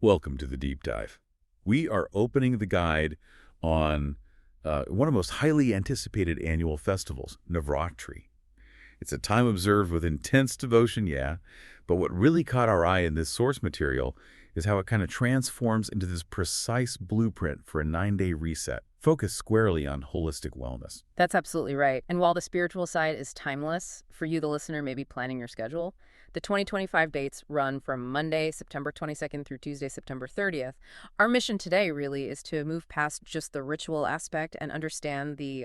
Welcome to the deep dive. We are opening the guide on one of the most highly anticipated annual festivals, Navratri. It's a time observed with intense devotion, yeah, but what really caught our eye in this source material is how it kind of transforms into this precise blueprint for a 9-day reset, focused squarely on holistic wellness. That's absolutely right. And while the spiritual side is timeless, for you, the listener, maybe planning your schedule, the 2025 dates run from Monday, September 22nd through Tuesday, September 30th. Our mission today really is to move past just the ritual aspect and understand the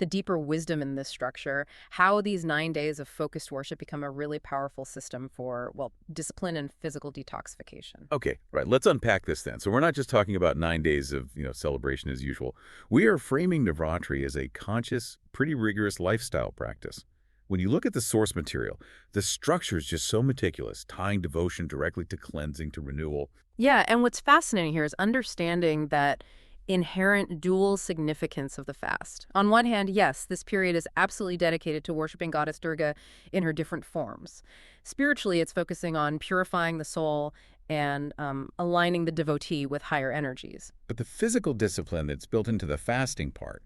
deeper wisdom in this structure, how these 9 days of focused worship become a really powerful system for, well, discipline and physical detoxification. Okay, right. Let's unpack this then. So we're not just talking about 9 days of, celebration as usual. We are framing Navratri as a conscious, pretty rigorous lifestyle practice. When you look at the source material, the structure is just so meticulous, tying devotion directly to cleansing, to renewal. Yeah, and what's fascinating here is understanding that inherent dual significance of the fast. On one hand, yes, this period is absolutely dedicated to worshiping Goddess Durga in her different forms. Spiritually, it's focusing on purifying the soul and aligning the devotee with higher energies. But the physical discipline that's built into the fasting part,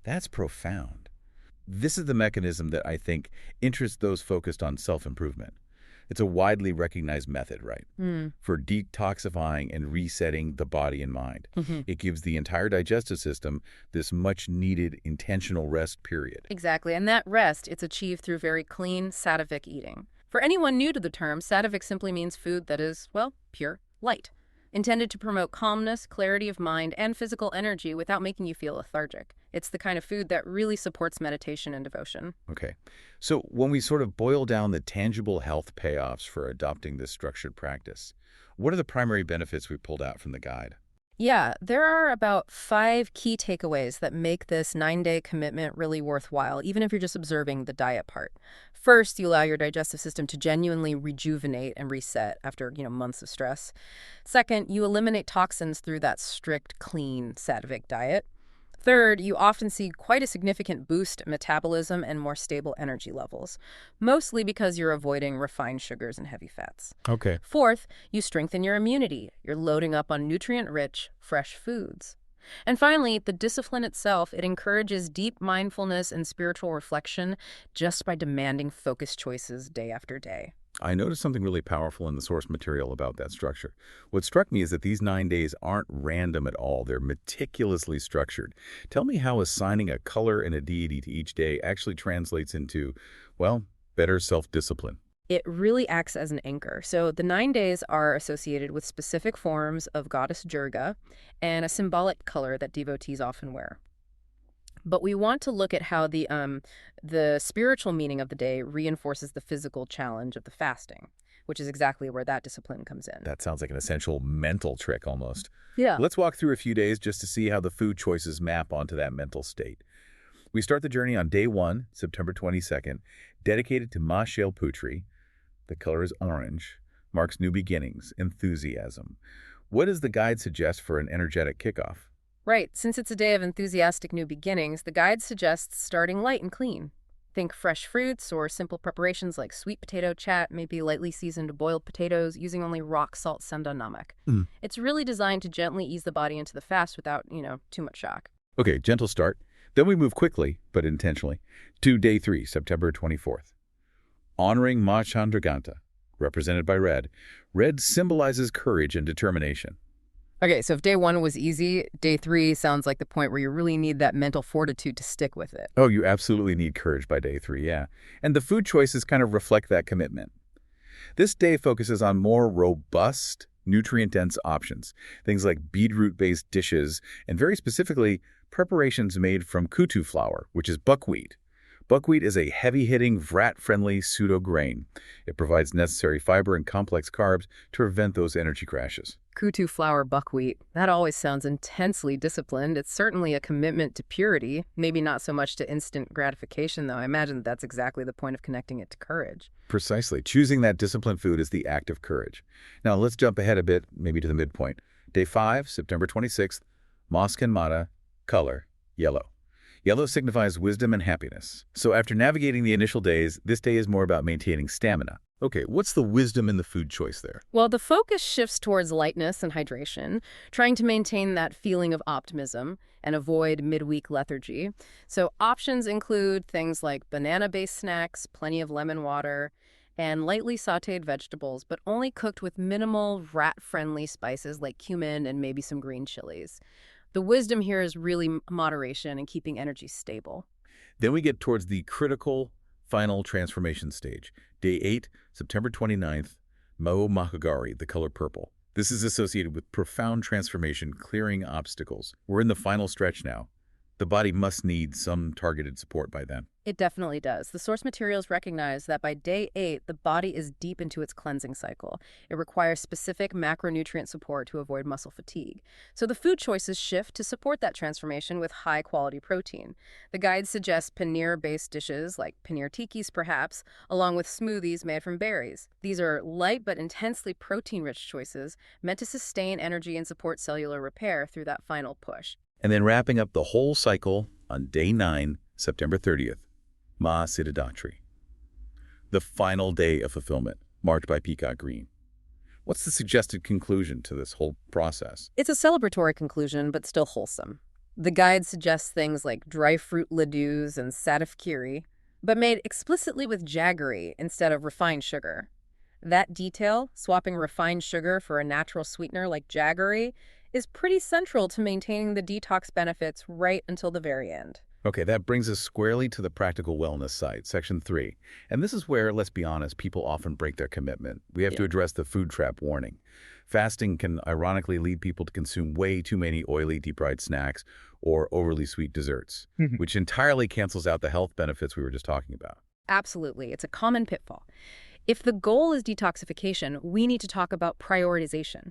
that's profound. This is the mechanism that I think interests those focused on self-improvement. It's a widely recognized method, right? For detoxifying and resetting the body and mind. It gives the entire digestive system this much-needed intentional rest period. Exactly, and that rest, it's achieved through very clean, sattvic eating. For anyone new to the term, sattvic simply means food that is, well, pure, light, intended to promote calmness, clarity of mind, and physical energy without making you feel lethargic. It's the kind of food that really supports meditation and devotion. Okay, so when we sort of boil down the tangible health payoffs for adopting this structured practice, what are the primary benefits we pulled out from the guide? Yeah, there are about 5 key takeaways that make this 9-day commitment really worthwhile, even if you're just observing the diet part. First, you allow your digestive system to genuinely rejuvenate and reset after, months of stress. Second, you eliminate toxins through that strict, clean, sattvic diet. Third, you often see quite a significant boost in metabolism and more stable energy levels, mostly because you're avoiding refined sugars and heavy fats. Okay. Fourth, you strengthen your immunity. You're loading up on nutrient-rich, fresh foods. And finally, the discipline itself, it encourages deep mindfulness and spiritual reflection just by demanding focused choices day after day. I noticed something really powerful in the source material about that structure. What struck me is that these 9 days aren't random at all. They're meticulously structured. Tell me how assigning a color and a deity to each day actually translates into, well, better self-discipline. It really acts as an anchor. So the 9 days are associated with specific forms of Goddess Durga and a symbolic color that devotees often wear. But we want to look at how the spiritual meaning of the day reinforces the physical challenge of the fasting, which is exactly where that discipline comes in. That sounds like an essential mental trick almost. Yeah. Let's walk through a few days just to see how the food choices map onto that mental state. We start the journey on day 1, September 22nd, dedicated to Ma Putri. The color is orange, marks new beginnings, enthusiasm. What does the guide suggest for an energetic kickoff? Right. Since it's a day of enthusiastic new beginnings, the guide suggests starting light and clean. Think fresh fruits or simple preparations like sweet potato chat, maybe lightly seasoned boiled potatoes using only rock salt senda namak. It's really designed to gently ease the body into the fast without, too much shock. Okay, gentle start. Then we move quickly, but intentionally, to day 3, September 24th. Honoring Ma Chandraganta, represented by red. Red symbolizes courage and determination. Okay, so if day 1 was easy, day 3 sounds like the point where you really need that mental fortitude to stick with it. Oh, you absolutely need courage by day 3, yeah. And the food choices kind of reflect that commitment. This day focuses on more robust, nutrient-dense options, things like beetroot-based dishes, and very specifically, preparations made from kutu flour, which is buckwheat. Buckwheat is a heavy-hitting, VAT-friendly pseudo-grain. It provides necessary fiber and complex carbs to prevent those energy crashes. Kutu flour buckwheat. That always sounds intensely disciplined. It's certainly a commitment to purity, maybe not so much to instant gratification, though. I imagine that's exactly the point of connecting it to courage. Precisely. Choosing that disciplined food is the act of courage. Now, let's jump ahead a bit, maybe to the midpoint. Day 5, September 26th, Mosque and Mata, color, yellow. Yellow signifies wisdom and happiness. So after navigating the initial days, this day is more about maintaining stamina. Okay, what's the wisdom in the food choice there? Well, the focus shifts towards lightness and hydration, trying to maintain that feeling of optimism and avoid midweek lethargy. So options include things like banana-based snacks, plenty of lemon water, and lightly sautéed vegetables, but only cooked with minimal rat-friendly spices like cumin and maybe some green chilies. The wisdom here is really moderation and keeping energy stable. Then we get towards the critical final transformation stage. Day 8, September 29th, Mao Mahagari, the color purple. This is associated with profound transformation, clearing obstacles. We're in the final stretch now. The body must need some targeted support by then. It definitely does. The source materials recognize that by day 8, the body is deep into its cleansing cycle. It requires specific macronutrient support to avoid muscle fatigue. So the food choices shift to support that transformation with high-quality protein. The guide suggests paneer-based dishes, like paneer tikkis perhaps, along with smoothies made from berries. These are light but intensely protein-rich choices meant to sustain energy and support cellular repair through that final push. And then wrapping up the whole cycle on day 9, September 30th, Mahasiddhidatri, the final day of fulfillment, marked by peacock green. What's the suggested conclusion to this whole process? It's a celebratory conclusion, but still wholesome. The guide suggests things like dry fruit ladoos and satif kheeri, but made explicitly with jaggery instead of refined sugar. That detail, swapping refined sugar for a natural sweetener like jaggery, is pretty central to maintaining the detox benefits right until the very end. Okay, that brings us squarely to the practical wellness side, section 3. And this is where, let's be honest, people often break their commitment. We have to address the food trap warning. Fasting can ironically lead people to consume way too many oily, deep-fried snacks or overly sweet desserts, which entirely cancels out the health benefits we were just talking about. Absolutely. It's a common pitfall. If the goal is detoxification, we need to talk about prioritization.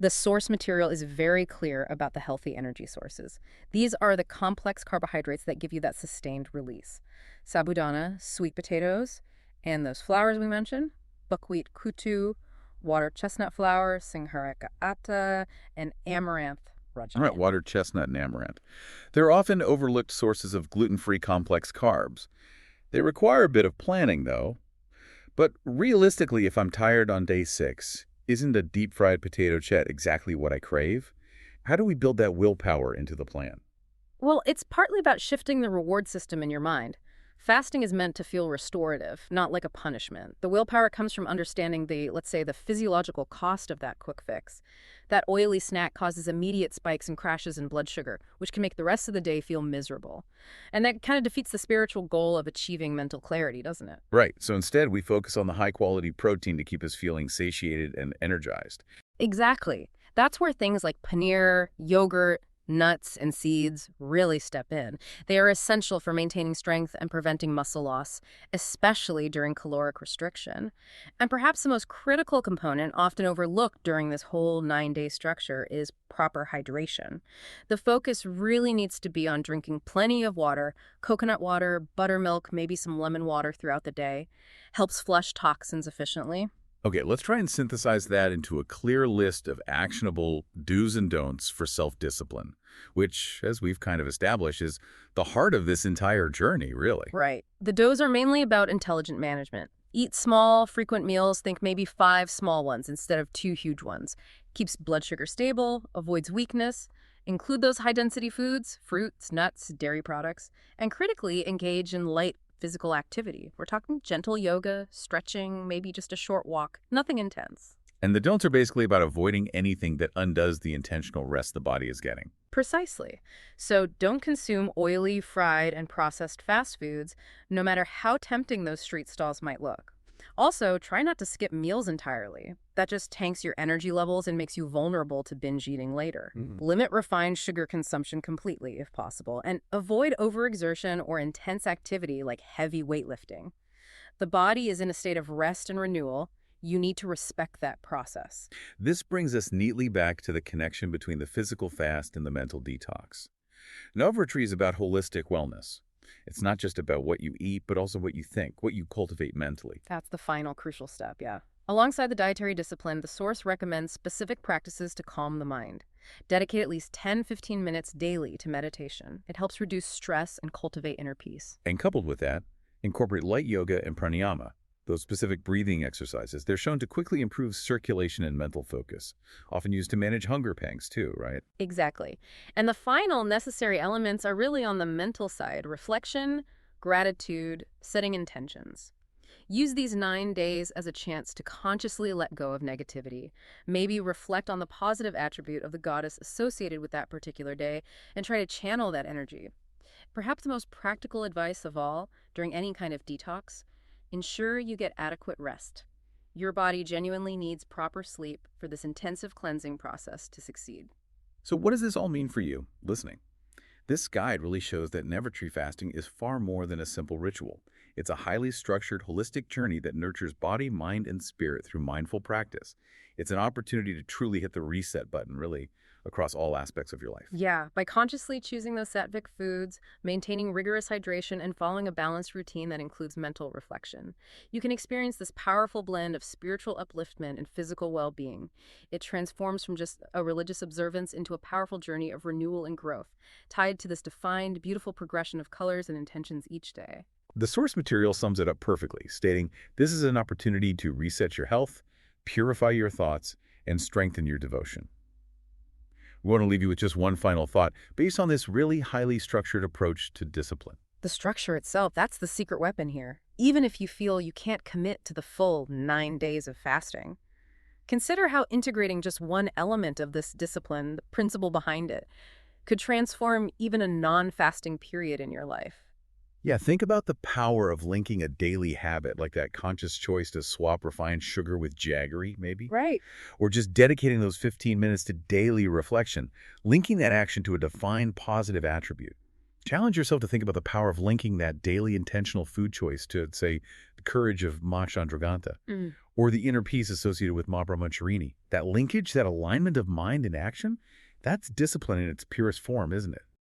The source material is very clear about the healthy energy sources. These are the complex carbohydrates that give you that sustained release. Sabudana, sweet potatoes, and those flours we mentioned, buckwheat kutu, water chestnut flour, singharika atta, and amaranth rajani. All right, water chestnut and amaranth. They're often overlooked sources of gluten-free complex carbs. They require a bit of planning, though. But realistically, if I'm tired on day 6, isn't a deep-fried potato chet exactly what I crave? How do we build that willpower into the plan? Well, it's partly about shifting the reward system in your mind. Fasting is meant to feel restorative, not like a punishment. The willpower comes from understanding the, let's say, the physiological cost of that quick fix. That oily snack causes immediate spikes and crashes in blood sugar, which can make the rest of the day feel miserable. And that kind of defeats the spiritual goal of achieving mental clarity, doesn't it? Right, so instead we focus on the high-quality protein to keep us feeling satiated and energized. Exactly. That's where things like paneer, yogurt, nuts, and seeds really step in. They are essential for maintaining strength and preventing muscle loss, especially during caloric restriction. And perhaps the most critical component, often overlooked during this whole 9-day structure, is proper hydration. The focus really needs to be on drinking plenty of water, coconut water, buttermilk, maybe some lemon water throughout the day. Helps flush toxins efficiently. Okay, let's try and synthesize that into a clear list of actionable do's and don'ts for self-discipline, which, as we've kind of established, is the heart of this entire journey, really. Right. The do's are mainly about intelligent management. Eat small, frequent meals, think maybe 5 small ones instead of 2 huge ones. Keeps blood sugar stable, avoids weakness. Include those high-density foods, fruits, nuts, dairy products, and critically engage in light physical activity. We're talking gentle yoga, stretching, maybe just a short walk, nothing intense. And the don'ts are basically about avoiding anything that undoes the intentional rest the body is getting. Precisely. So don't consume oily, fried, and processed fast foods, no matter how tempting those street stalls might look. Also, try not to skip meals entirely. That just tanks your energy levels and makes you vulnerable to binge eating later. Limit refined sugar consumption completely, if possible, and avoid overexertion or intense activity like heavy weightlifting. The body is in a state of rest and renewal. You need to respect that process. This brings us neatly back to the connection between the physical fast and the mental detox. Navratri is about holistic wellness. It's not just about what you eat, but also what you think, what you cultivate mentally. That's the final crucial step, yeah. Alongside the dietary discipline, the source recommends specific practices to calm the mind. Dedicate at least 10-15 minutes daily to meditation. It helps reduce stress and cultivate inner peace. And coupled with that, incorporate light yoga and pranayama, Those specific breathing exercises, they're shown to quickly improve circulation and mental focus, often used to manage hunger pangs too, right? Exactly. And the final necessary elements are really on the mental side: reflection, gratitude, setting intentions. Use these 9 days as a chance to consciously let go of negativity. Maybe reflect on the positive attribute of the goddess associated with that particular day and try to channel that energy. Perhaps the most practical advice of all during any kind of detox: ensure you get adequate rest. Your body genuinely needs proper sleep for this intensive cleansing process to succeed. So what does this all mean for you, listening? This guide really shows that Navratri fasting is far more than a simple ritual. It's a highly structured, holistic journey that nurtures body, mind, and spirit through mindful practice. It's an opportunity to truly hit the reset button, really, across all aspects of your life. Yeah, by consciously choosing those sattvic foods, maintaining rigorous hydration, and following a balanced routine that includes mental reflection, you can experience this powerful blend of spiritual upliftment and physical well-being. It transforms from just a religious observance into a powerful journey of renewal and growth, tied to this defined, beautiful progression of colors and intentions each day. The source material sums it up perfectly, stating, this is an opportunity to reset your health, purify your thoughts, and strengthen your devotion. We want to leave you with just one final thought based on this really highly structured approach to discipline. The structure itself, that's the secret weapon here. Even if you feel you can't commit to the full 9 days of fasting, consider how integrating just one element of this discipline, the principle behind it, could transform even a non-fasting period in your life. Yeah, think about the power of linking a daily habit like that conscious choice to swap refined sugar with jaggery, maybe? Right. Or just dedicating those 15 minutes to daily reflection, linking that action to a defined positive attribute. Challenge yourself to think about the power of linking that daily intentional food choice to, say, the courage of Ma Chandraganta, or the inner peace associated with Ma Brahmacharini. That linkage, that alignment of mind and action, that's discipline in its purest form, isn't it?